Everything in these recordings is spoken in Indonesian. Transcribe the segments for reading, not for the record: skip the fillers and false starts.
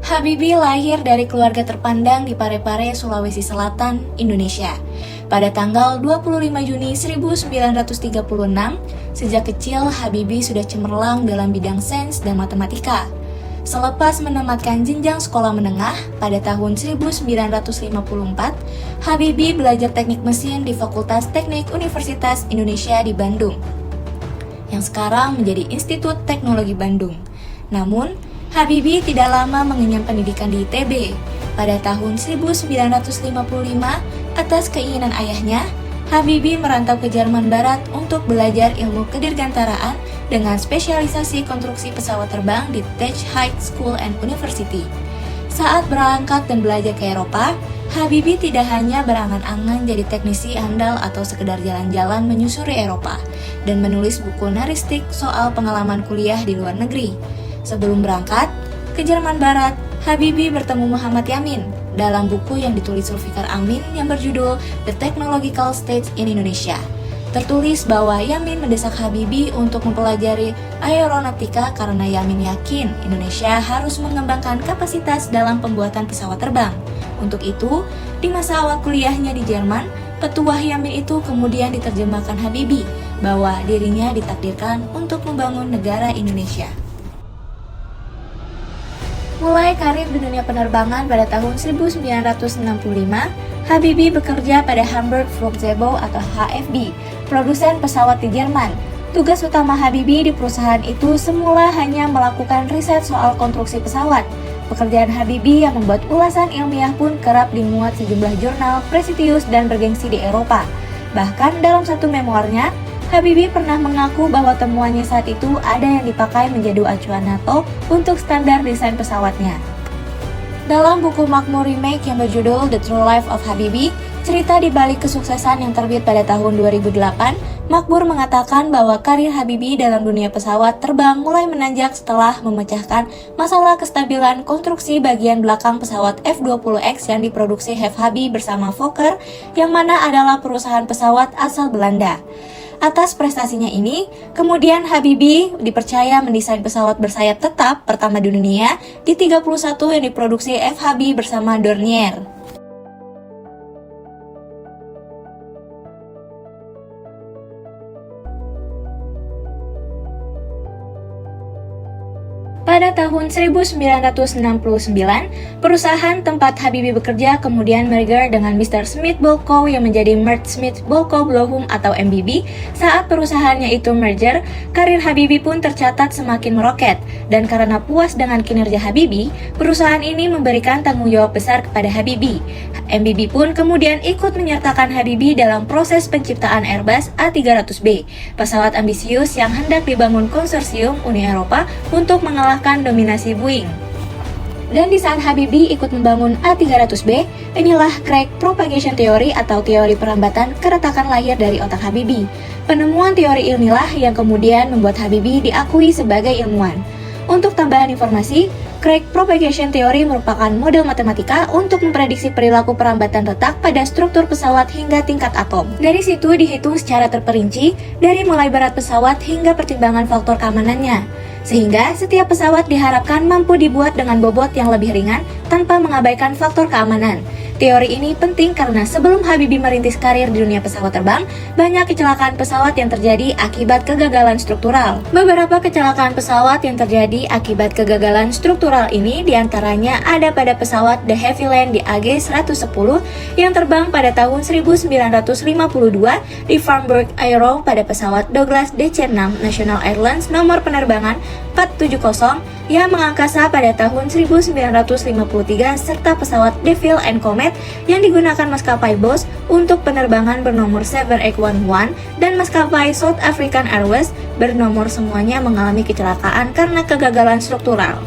Habibie lahir dari keluarga terpandang di Parepare, Sulawesi Selatan, Indonesia. Pada tanggal 25 Juni 1936, sejak kecil Habibie sudah cemerlang dalam bidang sains dan matematika. Selepas menamatkan jenjang sekolah menengah pada tahun 1954, Habibie belajar teknik mesin di Fakultas Teknik Universitas Indonesia di Bandung, yang sekarang menjadi Institut Teknologi Bandung. Namun, Habibie tidak lama mengenyam pendidikan di ITB. Pada tahun 1955, atas keinginan ayahnya, Habibie merantau ke Jerman Barat untuk belajar ilmu kedirgantaraan dengan spesialisasi konstruksi pesawat terbang di Tech High School and University. Saat berangkat dan belajar ke Eropa, Habibie tidak hanya berangan-angan jadi teknisi andal atau sekedar jalan-jalan menyusuri Eropa dan menulis buku naristik soal pengalaman kuliah di luar negeri. Sebelum berangkat ke Jerman Barat, Habibie bertemu Muhammad Yamin dalam buku yang ditulis Zulfikar Amin yang berjudul The Technological Stage in Indonesia. Tertulis bahwa Yamin mendesak Habibie untuk mempelajari aeronautika karena Yamin yakin Indonesia harus mengembangkan kapasitas dalam pembuatan pesawat terbang. Untuk itu, di masa awal kuliahnya di Jerman, petuah Yamin itu kemudian diterjemahkan Habibie bahwa dirinya ditakdirkan untuk membangun negara Indonesia. Mulai karir di dunia penerbangan pada tahun 1965, Habibie bekerja pada Hamburg Flugzeugbau atau HFB, produsen pesawat di Jerman. Tugas utama Habibie di perusahaan itu semula hanya melakukan riset soal konstruksi pesawat. Pekerjaan Habibie yang membuat ulasan ilmiah pun kerap dimuat sejumlah jurnal prestisius dan bergengsi di Eropa. Bahkan dalam satu memoarnya, Habibie pernah mengaku bahwa temuannya saat itu ada yang dipakai menjadi acuan NATO untuk standar desain pesawatnya. Dalam buku Makmur Remake yang berjudul The True Life of Habibie, cerita di balik kesuksesan yang terbit pada tahun 2008, Makmur mengatakan bahwa karir Habibie dalam dunia pesawat terbang mulai menanjak setelah memecahkan masalah kestabilan konstruksi bagian belakang pesawat F-20X yang diproduksi Habibie bersama Fokker, yang mana adalah perusahaan pesawat asal Belanda. Atas prestasinya ini, kemudian Habibie dipercaya mendesain pesawat bersayap tetap pertama di dunia di 31 yang diproduksi FHB bersama Dornier. Pada tahun 1969, perusahaan tempat Habibie bekerja kemudian merger dengan Mr. Smith Bolko yang menjadi Mert Smith Bolko Blohum atau MBB. Saat perusahaannya itu merger, karir Habibie pun tercatat semakin meroket. Dan karena puas dengan kinerja Habibie, perusahaan ini memberikan tanggung jawab besar kepada Habibie. MBB pun kemudian ikut menyertakan Habibie dalam proses penciptaan Airbus A300B, pesawat ambisius yang hendak dibangun konsorsium Uni Eropa untuk mengalahkan dominasi Boeing. Dan di saat Habibie ikut membangun A300B, inilah crack propagation theory atau teori perambatan keretakan lahir dari otak Habibie. Penemuan teori inilah yang kemudian membuat Habibie diakui sebagai ilmuwan. Untuk tambahan informasi, crack propagation theory merupakan model matematika untuk memprediksi perilaku perambatan retak pada struktur pesawat hingga tingkat atom. Dari situ dihitung secara terperinci dari mulai berat pesawat hingga pertimbangan faktor keamanannya. Sehingga setiap pesawat diharapkan mampu dibuat dengan bobot yang lebih ringan tanpa mengabaikan faktor keamanan. Teori ini penting karena sebelum Habibie merintis karir di dunia pesawat terbang, banyak kecelakaan pesawat yang terjadi akibat kegagalan struktural. Beberapa kecelakaan pesawat yang terjadi akibat kegagalan struktural ini diantaranya ada pada pesawat De Havilland di AG-110 yang terbang pada tahun 1952, di Farnborough Aero pada pesawat Douglas DC-6 National Airlines nomor penerbangan 470 yang mengangkasa pada tahun 1953, serta pesawat Deville and Comet yang digunakan maskapai Bose untuk penerbangan bernomor 7811 dan maskapai South African Airways bernomor semuanya mengalami kecelakaan karena kegagalan struktural.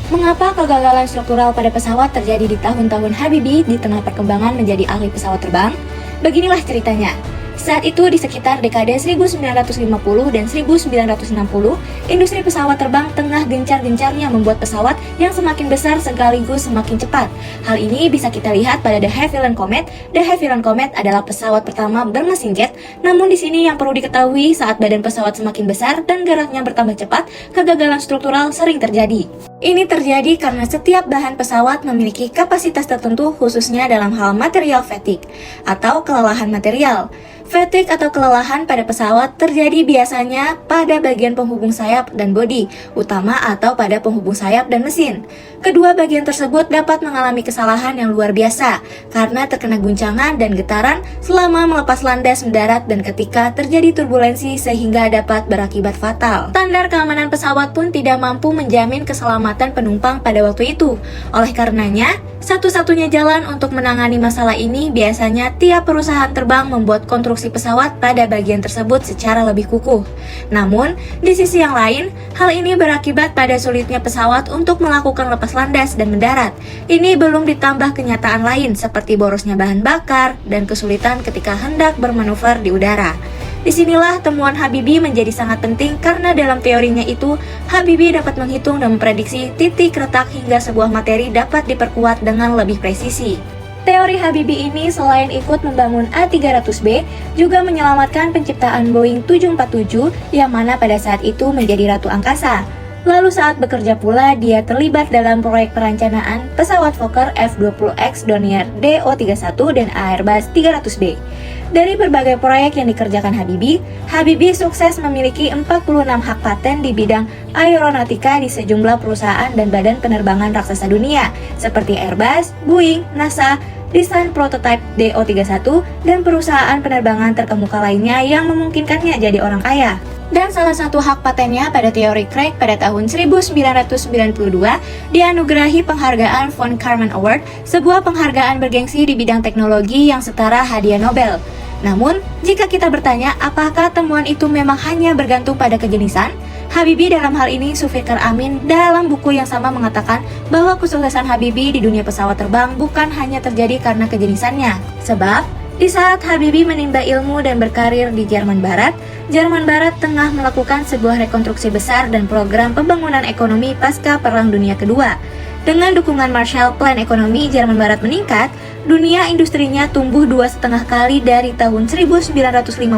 Mengapa kegagalan struktural pada pesawat terjadi di tahun-tahun Habibie di tengah perkembangan menjadi ahli pesawat terbang? Beginilah ceritanya. Saat itu di sekitar dekade 1950 dan 1960, industri pesawat terbang tengah gencar-gencarnya membuat pesawat yang semakin besar sekaligus semakin cepat. Hal ini bisa kita lihat pada De Havilland Comet. De Havilland Comet adalah pesawat pertama bermesin jet, namun di sini yang perlu diketahui saat badan pesawat semakin besar dan geraknya bertambah cepat, kegagalan struktural sering terjadi. Ini terjadi karena setiap bahan pesawat memiliki kapasitas tertentu khususnya dalam hal material fatigue atau kelelahan material. Fatigue atau kelelahan pada pesawat terjadi biasanya pada bagian penghubung sayap dan bodi utama atau pada penghubung sayap dan mesin. Kedua bagian tersebut dapat mengalami kesalahan yang luar biasa karena terkena guncangan dan getaran selama melepas landas mendarat dan ketika terjadi turbulensi sehingga dapat berakibat fatal. Standar keamanan pesawat pun tidak mampu menjamin keselamatan penumpang pada waktu itu. Oleh karenanya, satu-satunya jalan untuk menangani masalah ini biasanya tiap perusahaan terbang membuat konstruksi pesawat pada bagian tersebut secara lebih kukuh. Namun, di sisi yang lain, hal ini berakibat pada sulitnya pesawat untuk melakukan lepas landas dan mendarat. Ini belum ditambah kenyataan lain seperti borosnya bahan bakar dan kesulitan ketika hendak bermanuver di udara. Disinilah temuan Habibie menjadi sangat penting karena dalam teorinya itu, Habibie dapat menghitung dan memprediksi titik retak hingga sebuah materi dapat diperkuat dengan lebih presisi. Teori Habibie ini selain ikut membangun A300B, juga menyelamatkan penciptaan Boeing 747 yang mana pada saat itu menjadi ratu angkasa. Lalu saat bekerja pula, dia terlibat dalam proyek perencanaan pesawat Fokker F-20X Dornier DO-31 dan Airbus 300B. Dari berbagai proyek yang dikerjakan Habibie sukses memiliki 46 hak paten di bidang aeronautika di sejumlah perusahaan dan badan penerbangan raksasa dunia, seperti Airbus, Boeing, NASA, desain prototipe DO-31, dan perusahaan penerbangan terkemuka lainnya yang memungkinkannya jadi orang kaya. Dan salah satu hak patennya pada teori Craig pada tahun 1992 dianugerahi penghargaan Von Karman Award, sebuah penghargaan bergengsi di bidang teknologi yang setara hadiah Nobel. Namun, jika kita bertanya apakah temuan itu memang hanya bergantung pada kejenisan, Habibie dalam hal ini Zulfikar Amin dalam buku yang sama mengatakan bahwa kesuksesan Habibie di dunia pesawat terbang bukan hanya terjadi karena kejenisannya. Sebab, di saat Habibie menimba ilmu dan berkarir di Jerman Barat tengah melakukan sebuah rekonstruksi besar dan program pembangunan ekonomi pasca Perang Dunia Kedua. Dengan dukungan Marshall Plan ekonomi Jerman Barat meningkat, dunia industrinya tumbuh 2,5 kali dari tahun 1950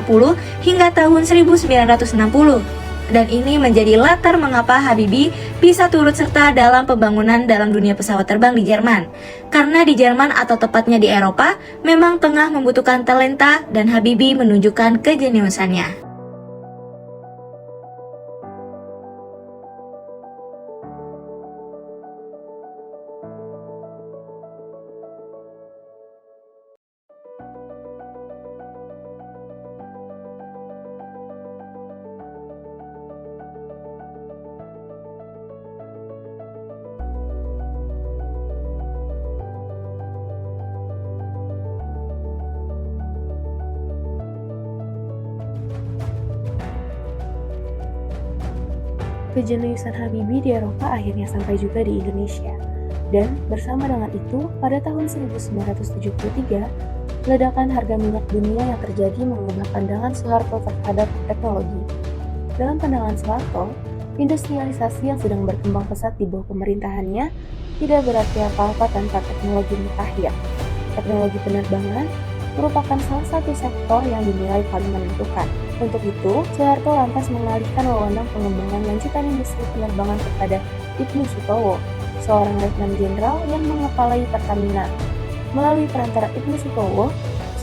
hingga tahun 1960. Dan ini menjadi latar mengapa Habibie bisa turut serta dalam pembangunan dalam dunia pesawat terbang di Jerman. Karena di Jerman atau tepatnya di Eropa, memang tengah membutuhkan talenta dan Habibie menunjukkan kejeniusannya. Kejeniusan Habibie di Eropa akhirnya sampai juga di Indonesia. Dan bersama dengan itu, pada tahun 1973, ledakan harga minyak dunia yang terjadi mengubah pandangan Soeharto terhadap teknologi. Dalam pandangan Soeharto, industrialisasi yang sedang berkembang pesat di bawah pemerintahannya tidak berarti apa-apa tanpa teknologi mutakhir. Teknologi penerbangan merupakan salah satu sektor yang dinilai paling menentukan. Untuk itu, Soeharto lantas mengalihkan wewenang pengembangan lanjutan industri penerbangan kepada Ibnu Sutowo, seorang letnan jenderal yang mengepalai Pertamina. Melalui perantara Ibnu Sutowo,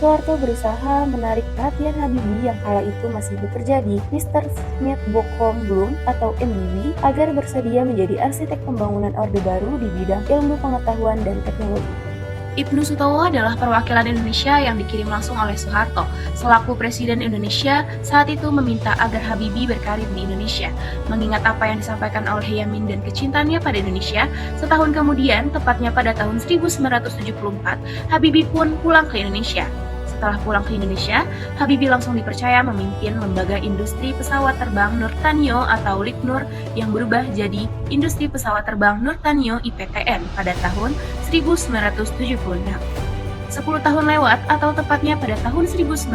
Soeharto berusaha menarik perhatian Habibie yang kala itu masih bekerja di Mr. Smith Bochum Bloom atau MBB agar bersedia menjadi arsitek pembangunan Orde Baru di bidang ilmu pengetahuan dan teknologi. Ibnu Sutowo adalah perwakilan Indonesia yang dikirim langsung oleh Soeharto. Selaku Presiden Indonesia, saat itu meminta agar Habibie berkarir di Indonesia. Mengingat apa yang disampaikan oleh Yamin dan kecintaannya pada Indonesia, setahun kemudian, tepatnya pada tahun 1974, Habibie pun pulang ke Indonesia. Setelah pulang ke Indonesia, Habibie langsung dipercaya memimpin lembaga industri pesawat terbang Nurtanio atau Litnur yang berubah jadi Industri Pesawat Terbang Nurtanio IPTN pada tahun 1976. 10 tahun lewat atau tepatnya pada tahun 1986,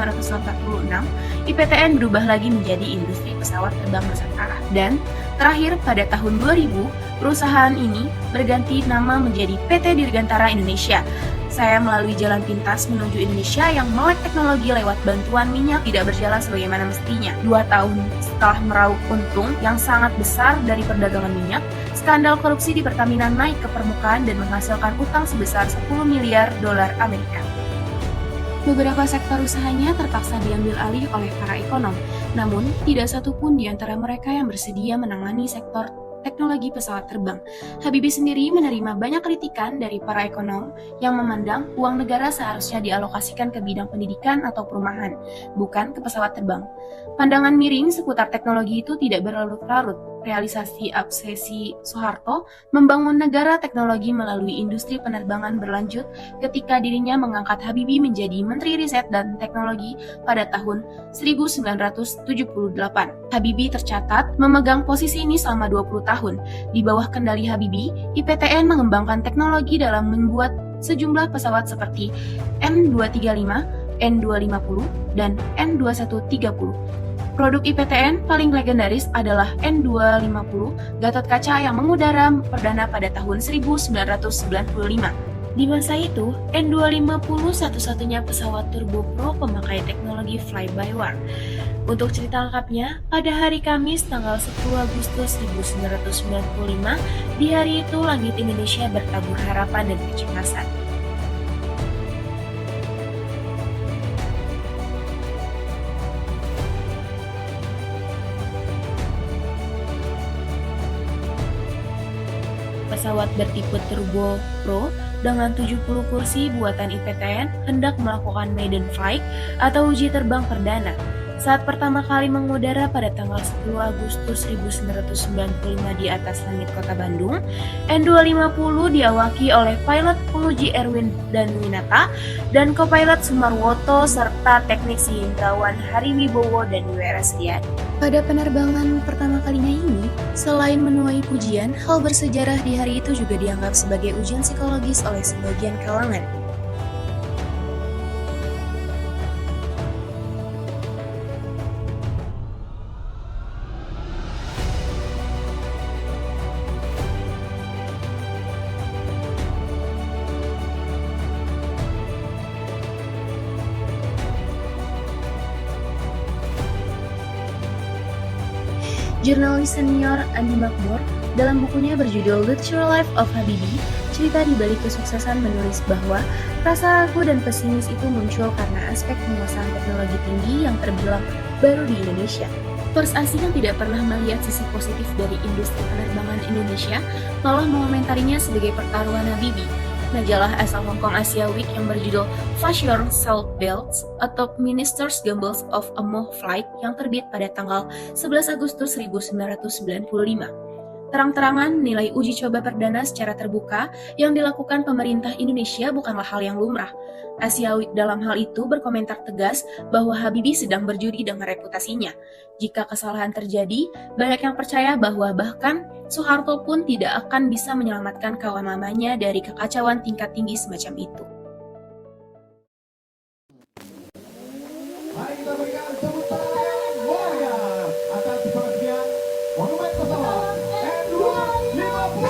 IPTN berubah lagi menjadi Industri Pesawat Terbang Nusantara. Dan terakhir pada tahun 2000, perusahaan ini berganti nama menjadi PT Dirgantara Indonesia. Saya melalui jalan pintas menuju Indonesia yang melek teknologi lewat bantuan minyak tidak berjalan sebagaimana mestinya. 2 tahun setelah meraup untung yang sangat besar dari perdagangan minyak, skandal korupsi di Pertamina naik ke permukaan dan menghasilkan utang sebesar 10 miliar dolar Amerika. Beberapa sektor usahanya terpaksa diambil alih oleh para ekonom, namun tidak satupun di antara mereka yang bersedia menangani sektor teknologi pesawat terbang. Habibie sendiri menerima banyak kritikan dari para ekonom yang memandang uang negara seharusnya dialokasikan ke bidang pendidikan atau perumahan, bukan ke pesawat terbang. Pandangan miring seputar teknologi itu tidak berlarut-larut. Realisasi obsesi Soeharto membangun negara teknologi melalui industri penerbangan berlanjut ketika dirinya mengangkat Habibie menjadi Menteri Riset dan Teknologi pada tahun 1978. Habibie tercatat memegang posisi ini selama 20 tahun. Di bawah kendali Habibie, IPTN mengembangkan teknologi dalam membuat sejumlah pesawat seperti N235, N250, dan N2130. Produk IPTN paling legendaris adalah N250 Gatot Kaca yang mengudara perdana pada tahun 1995. Di masa itu, N250 satu-satunya pesawat turbopro pemakai teknologi fly-by-wire. Untuk cerita lengkapnya, pada hari Kamis tanggal 10 Agustus 1995, di hari itu langit Indonesia bertabur harapan dan kecemasan. Pesawat bertipe Turbo Pro dengan 70 kursi buatan IPTN hendak melakukan maiden flight atau uji terbang perdana. Saat pertama kali mengudara pada tanggal 10 Agustus 1995 di atas langit kota Bandung, N250 diawaki oleh pilot penguji Erwin dan Winata dan co-pilot Sumarwoto serta teknisi Indrawan Hariwibowo dan WRS Riyadi. Pada penerbangan pertama kalinya ini, selain menuai pujian, hal bersejarah di hari itu juga dianggap sebagai ujian psikologis oleh sebagian kalangan. Jurnalis senior Andi Makmur dalam bukunya berjudul The True Life of Habibie, cerita di balik kesuksesan menulis bahwa rasa ragu dan pesimis itu muncul karena aspek penguasaan teknologi tinggi yang terbilang baru di Indonesia. Pers asing yang tidak pernah melihat sisi positif dari industri penerbangan Indonesia malah mengomentarinya sebagai pertaruhan Habibie. Majalah asal Hong Kong Asia Week yang berjudul Flash Your Seatbelts atau Minister's Gambles of a Mo Flight yang terbit pada tanggal 11 Agustus 1995. Terang-terangan nilai uji coba perdana secara terbuka yang dilakukan pemerintah Indonesia bukanlah hal yang lumrah. Asia Week dalam hal itu berkomentar tegas bahwa Habibie sedang berjudi dengan reputasinya. Jika kesalahan terjadi, banyak yang percaya bahwa bahkan Soeharto pun tidak akan bisa menyelamatkan kawan lamanya dari kekacauan tingkat tinggi semacam itu. Mari kita berikan tepuk tangan yang meriah atas peresmian monumen pesawat N250.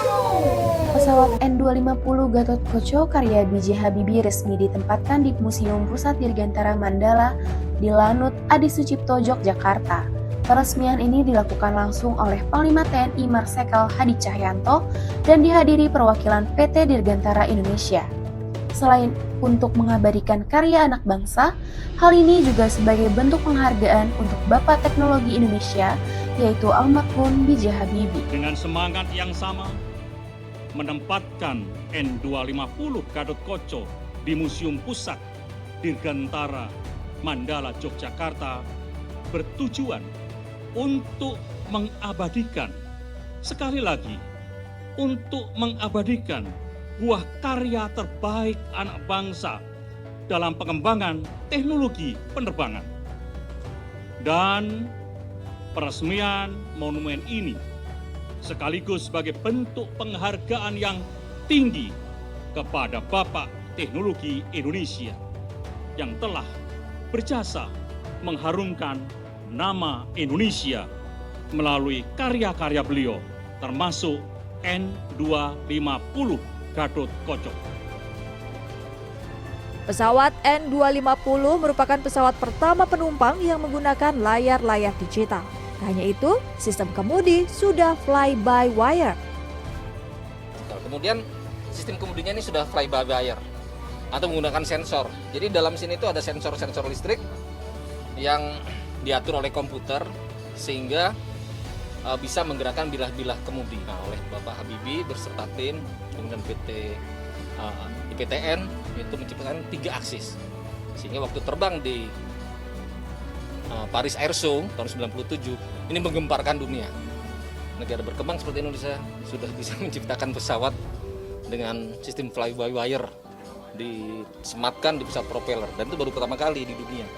Pesawat N250 Gatot Koco karya B.J. Habibie resmi ditempatkan di Museum Pusat Dirgantara Mandala di Lanut Adi Sucipto, Yogyakarta. Peresmian ini dilakukan langsung oleh Panglima TNI Marsikal Hadi Cahyanto dan dihadiri perwakilan PT Dirgantara Indonesia. Selain untuk mengabadikan karya anak bangsa, hal ini juga sebagai bentuk penghargaan untuk Bapak Teknologi Indonesia, yaitu almarhum B.J. Habibie. Dengan semangat yang sama, menempatkan N250 Gatot Koco di Museum Pusat Dirgantara Mandala, Yogyakarta bertujuan untuk mengabadikan, sekali lagi, untuk mengabadikan buah karya terbaik anak bangsa dalam pengembangan teknologi penerbangan. Dan peresmian monumen ini sekaligus sebagai bentuk penghargaan yang tinggi kepada Bapak Teknologi Indonesia yang telah berjasa mengharumkan nama Indonesia melalui karya-karya beliau, termasuk N250 Gatot Koco. Pesawat N250 merupakan pesawat pertama penumpang yang menggunakan layar-layar digital. Tak hanya itu, sistem kemudi sudah fly-by-wire. Kemudian sistem kemudinya ini sudah fly by wire atau menggunakan sensor. Jadi dalam sini itu ada sensor-sensor listrik yang diatur oleh komputer sehingga bisa menggerakkan bilah-bilah kemudi. Nah, oleh Bapak Habibie berserta tim, kemudian PT IPTN itu menciptakan 3 aksis. Sehingga waktu terbang di Paris Air Show tahun 97 ini menggemparkan dunia. Negara berkembang seperti Indonesia sudah bisa menciptakan pesawat dengan sistem fly by wire disematkan di pesawat propeller, dan itu baru pertama kali di dunia.